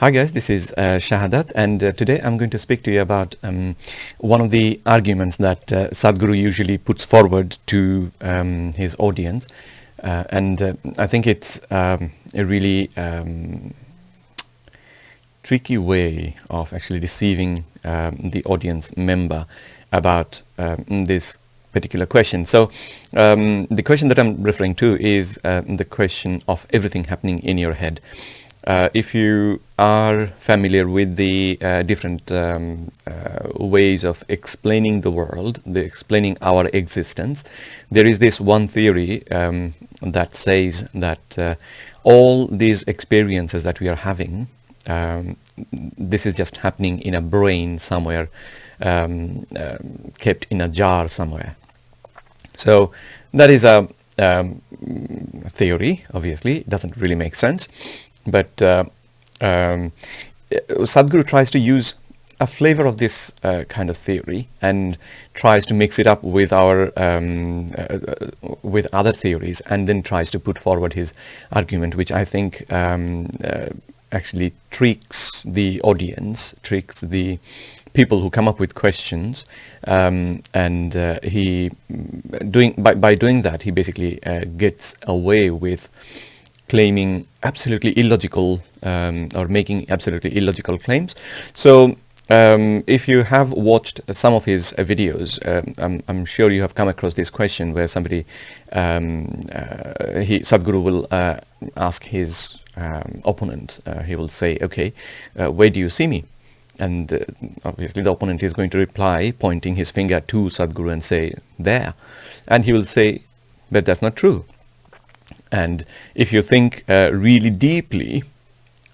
Hi guys, this is Shahadat, and today I'm going to speak to you about one of the arguments that Sadhguru usually puts forward to his audience, and I think it's a really tricky way of actually deceiving the audience member about this particular question. So the question that I'm referring to is the question of everything happening in your head. If you are familiar with the different ways of explaining the world, explaining our existence, there is this one theory that says that all these experiences that we are having, this is just happening in a brain somewhere, kept in a jar somewhere. So that is a theory. Obviously, it doesn't really make sense. But Sadhguru tries to use a flavor of this kind of theory and tries to mix it up with our with other theories, and then tries to put forward his argument, which I think actually tricks the audience, tricks the people who come up with questions, and by doing that, he basically gets away with claiming absolutely illogical or making absolutely illogical claims. So if you have watched some of his videos, I'm sure you have come across this question where somebody, Sadhguru will ask his opponent, he will say, okay, where do you see me? And obviously the opponent is going to reply, pointing his finger to Sadhguru and say, there. And he will say, but that's not true. And if you think really deeply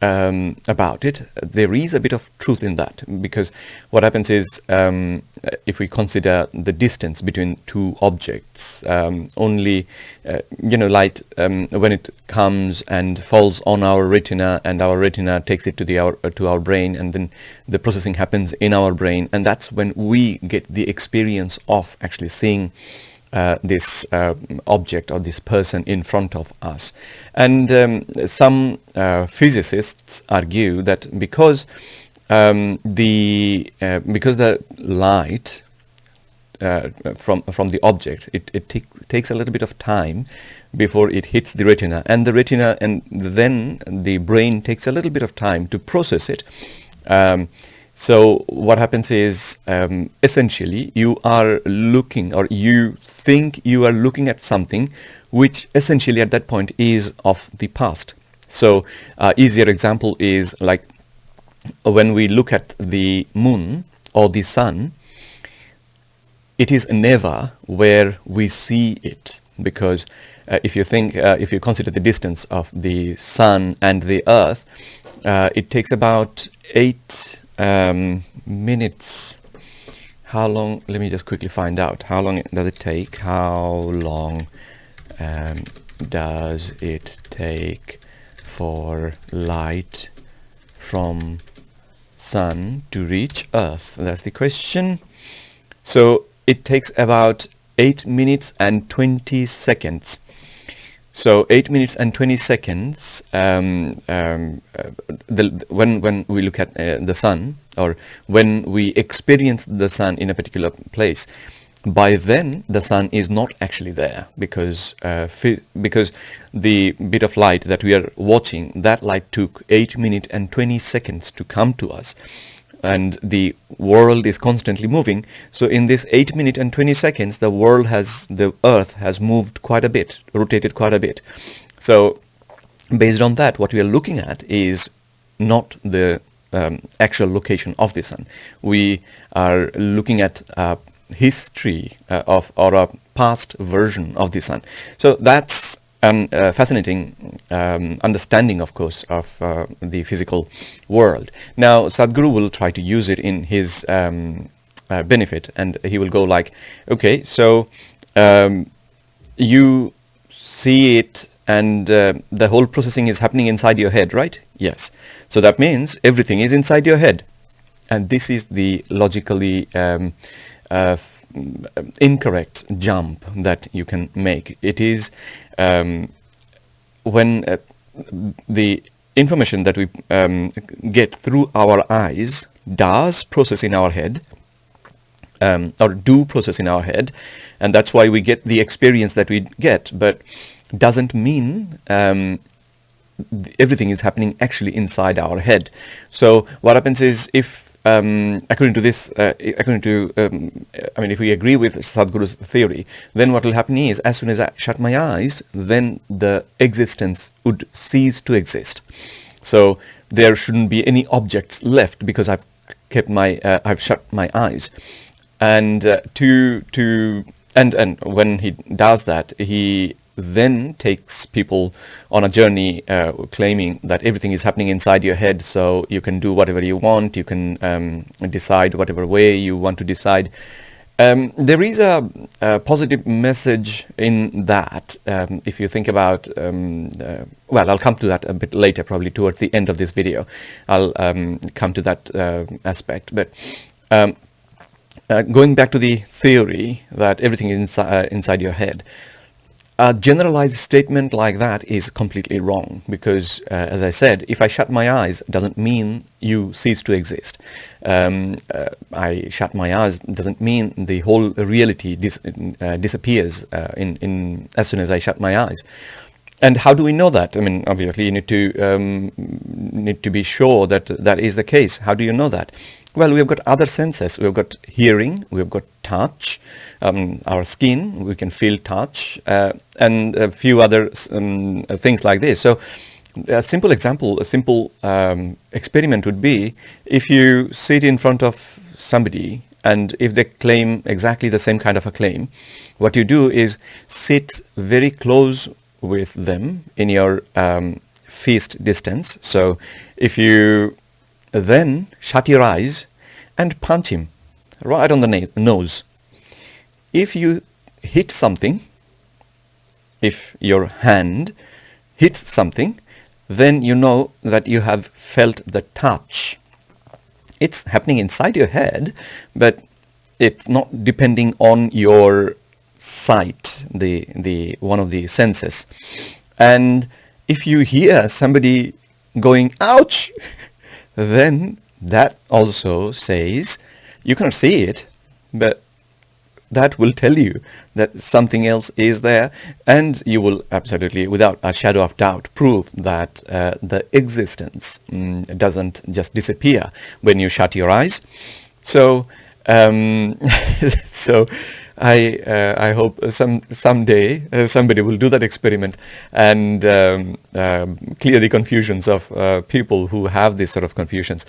about it, there is a bit of truth in that, because what happens is, if we consider the distance between two objects, only light, when it comes and falls on our retina, and our retina takes it to our brain, and then the processing happens in our brain, and that's when we get the experience of actually seeing this object or this person in front of us. And some physicists argue that because the light from the object, it takes a little bit of time before it hits the retina, and then the brain takes a little bit of time to process it. So what happens is, essentially, you are looking, or you think you are looking at something which essentially at that point is of the past. So easier example is like when we look at the moon or the sun, it is never where we see it, because if you consider the distance of the sun and the earth, it takes about 8 minutes. How long? Let me just quickly find out. How long does it take? How long does it take for light from sun to reach Earth? That's the question. So it takes about 8 minutes and 20 seconds. So 8 minutes and 20 seconds, when we look at the sun, or when we experience the sun in a particular place, by then the sun is not actually there, because the bit of light that we are watching, that light took 8 minutes and 20 seconds to come to us. And the world is constantly moving. So in this 8 minutes and 20 seconds, the earth has moved quite a bit, rotated quite a bit. So based on that, what we are looking at is not the actual location of the sun. We are looking at a history or a past version of the sun. So that's a fascinating understanding, of course, of the physical world. Now, Sadhguru will try to use it in his benefit, and he will go like, okay, so you see it, and the whole processing is happening inside your head, right? Yes. So that means everything is inside your head. And this is the logically incorrect jump that you can make. It is when the information that we get through our eyes does process in our head, or do process in our head, and that's why we get the experience that we get, but doesn't mean everything is happening actually inside our head. So what happens is, if according to this, if we agree with Sadhguru's theory, then what will happen is, as soon as I shut my eyes, then the existence would cease to exist. So there shouldn't be any objects left because I've shut my eyes. And and when he does that, he then takes people on a journey claiming that everything is happening inside your head, so you can do whatever you want, you can decide whatever way you want to decide. There is a positive message in that, if you think about, I'll come to that a bit later, probably towards the end of this video. I'll come to that aspect, but going back to the theory that everything is inside your head, a generalized statement like that is completely wrong, because, as I said, if I shut my eyes, doesn't mean you cease to exist. I shut my eyes doesn't mean the whole reality disappears as soon as I shut my eyes. And how do we know that? I mean, obviously, you need to be sure that that is the case. How do you know that? Well, we've got other senses. We've got hearing, we've got touch, our skin, we can feel touch, and a few other things like this. So a simple example, a simple experiment would be, if you sit in front of somebody and if they claim exactly the same kind of a claim, what you do is sit very close with them in your fist distance. So if you then shut your eyes and punch him right on the nose, if you hit something, if your hand hits something, then you know that you have felt the touch. It's happening inside your head, but it's not depending on your sight, the one of the senses. And if you hear somebody going ouch, then that also says, you cannot see it, but that will tell you that something else is there, and you will absolutely, without a shadow of doubt, prove that the existence doesn't just disappear when you shut your eyes. So so I hope someday somebody will do that experiment and clear the confusions of people who have these sort of confusions,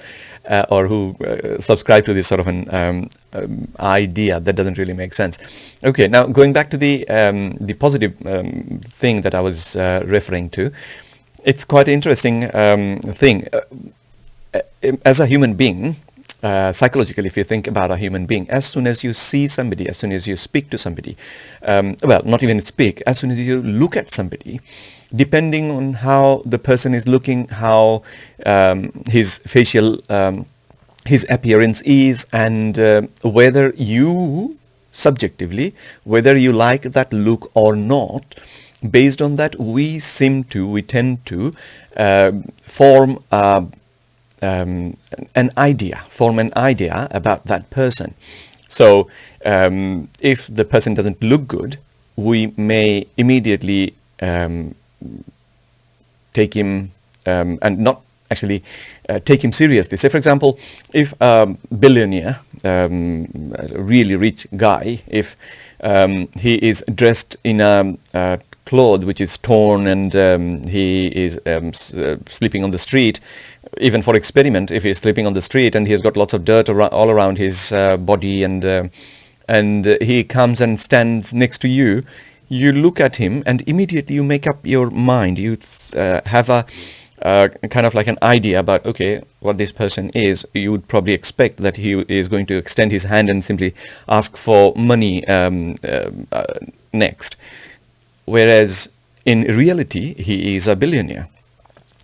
or who subscribe to this sort of an idea that doesn't really make sense. Okay, now going back to the positive thing that I was referring to, it's quite an interesting thing. As a human being, psychologically, if you think about a human being, as soon as you see somebody, as soon as you speak to somebody, not even speak, as soon as you look at somebody, depending on how the person is looking, how his facial, his appearance is, and whether you, subjectively, whether you like that look or not, based on that, we tend to form an idea about that person. So if the person doesn't look good, we may immediately take him and not actually take him seriously. Say, for example, if a billionaire, a really rich guy, if he is dressed in a cloth which is torn, and he is sleeping on the street, even for experiment, if he's sleeping on the street and he's got lots of dirt all around his body, and he comes and stands next to you, you look at him and immediately you make up your mind. You have a kind of like an idea about, okay, what this person is. You would probably expect that he is going to extend his hand and simply ask for money next. Whereas in reality, he is a billionaire.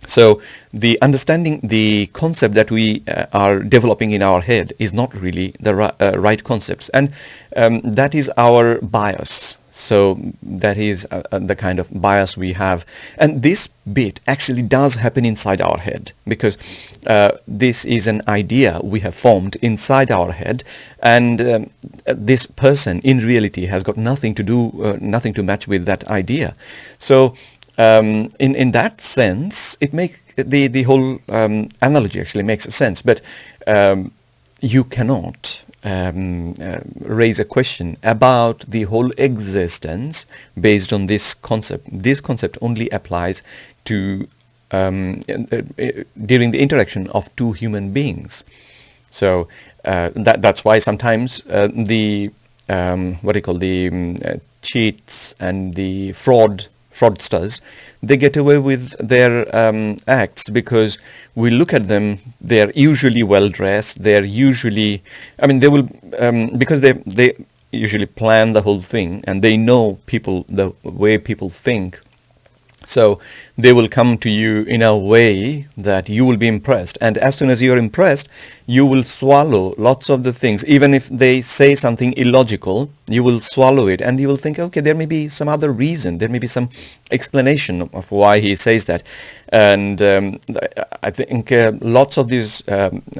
So the understanding, the concept that we are developing in our head is not really the right concepts, and that is our bias. So that is the kind of bias we have. And this bit actually does happen inside our head, because this is an idea we have formed inside our head, and this person in reality has got nothing to do, nothing to match with that idea. So in that sense, it makes the whole analogy actually makes sense. But you cannot raise a question about the whole existence based on this concept. This concept only applies to during the interaction of two human beings. So that's why sometimes the what do you call, the cheats and the fraudsters, they get away with their acts, because we look at them, they're usually well dressed, they're usually, I mean, they will, because they usually plan the whole thing, and they know people, the way people think. So they will come to you in a way that you will be impressed. And as soon as you're impressed, you will swallow lots of the things. Even if they say something illogical, you will swallow it, and you will think, okay, there may be some other reason. There may be some explanation of why he says that. And I think lots of these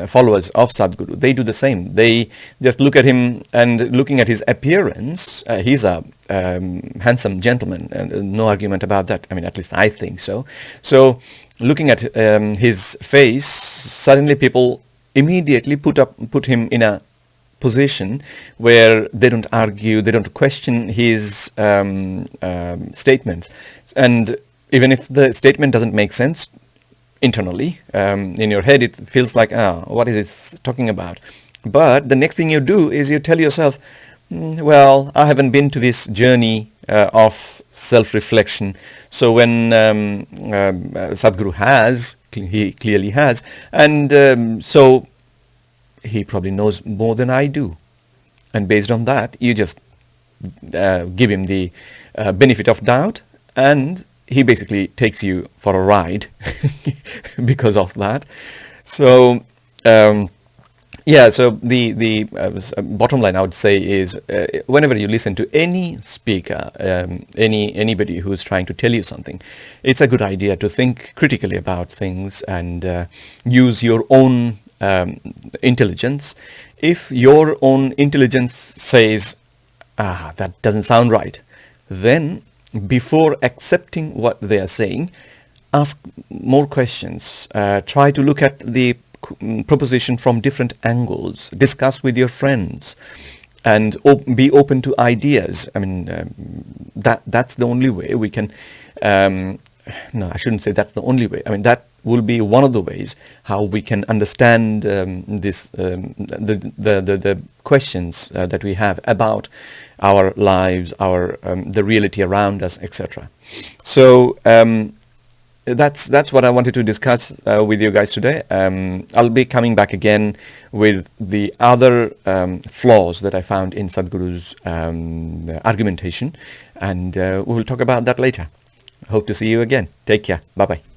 followers of Sadhguru, they do the same. They just look at him, and looking at his appearance, he's a handsome gentleman, and no argument about that. I mean, at least I think so. So looking at his face, suddenly people immediately put him in a position where they don't argue, they don't question his statements. And even if the statement doesn't make sense internally, in your head it feels like, what is this talking about? But the next thing you do is you tell yourself, well, I haven't been to this journey of self-reflection. So when Sadhguru has, he clearly has, and so he probably knows more than I do. And based on that, you just give him the benefit of doubt, and he basically takes you for a ride because of that. So yeah, so the bottom line I would say is, whenever you listen to any speaker, anybody who's trying to tell you something, it's a good idea to think critically about things and use your own intelligence. If your own intelligence says, that doesn't sound right, then before accepting what they are saying, ask more questions. Try to look at the proposition from different angles. Discuss with your friends, and be open to ideas. I mean, that's the only way we can. No, I shouldn't say that's the only way. I mean, that will be one of the ways how we can understand the questions that we have about our lives, our the reality around us, etc. So that's what I wanted to discuss with you guys today. I'll be coming back again with the other flaws that I found in Sadhguru's argumentation, and we will talk about that later. Hope to see you again. Take care. Bye-bye.